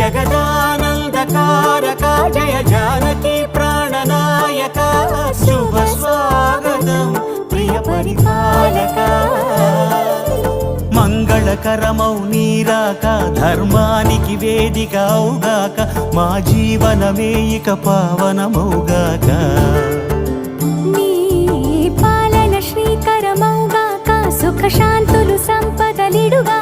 జగదానందకారక జయ జానకి ప్రాణనాయక శుభ స్వాగతం ప్రియ పరిపాలక మంగళకరమౌ నీరాక ధర్మానికి వేదిక అవుగాక మా జీవనమే ఇక పావనమౌగాక నీ పాలన శ్రీకరమౌగాక సుఖ శాంతులు సంపదలిడుగా